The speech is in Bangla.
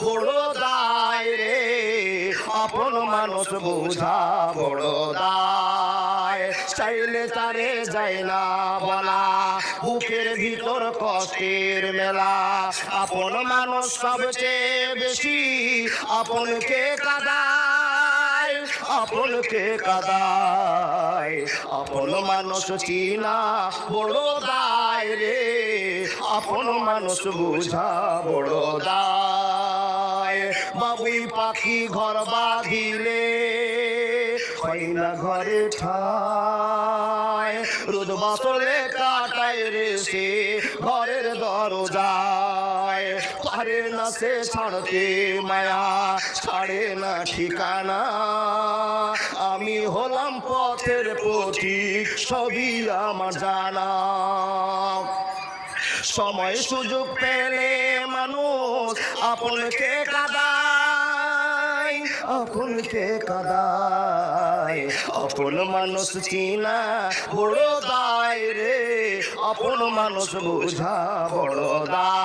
বড় দায় রে, আপন মানুষ বোঝা বড় দায়। চাইলে তারে যায় না বলা, বুকের ভিতর কষ্টের মেলা। আপন মানুষ সবচেয়ে বেশি আপনকে কাঁদায়, আপনকে কাঁদায়। আপন মানুষ চিনা বড় দায় রে, আপন মানুষ বোঝা বড় দায়। বাবুই পাখি ঘর বাঁধিলে হয় না ঘরে ঠায়, রোদ বাসলে কাটায় রে সে ঘরের দরজায়। পারে না সে ছাড়তে মায়া, ছাড়ে না ঠিকানা। আমি হলাম পথের পথিক, সবই আমার জানা। সময় সুযোগ পেলে মানুষ আপনকে কাঁদায়, আপনকে কাঁদায়। আপন মানুষ চিনা বড় দায় রে, আপন মানুষ বোঝা বড় দায়।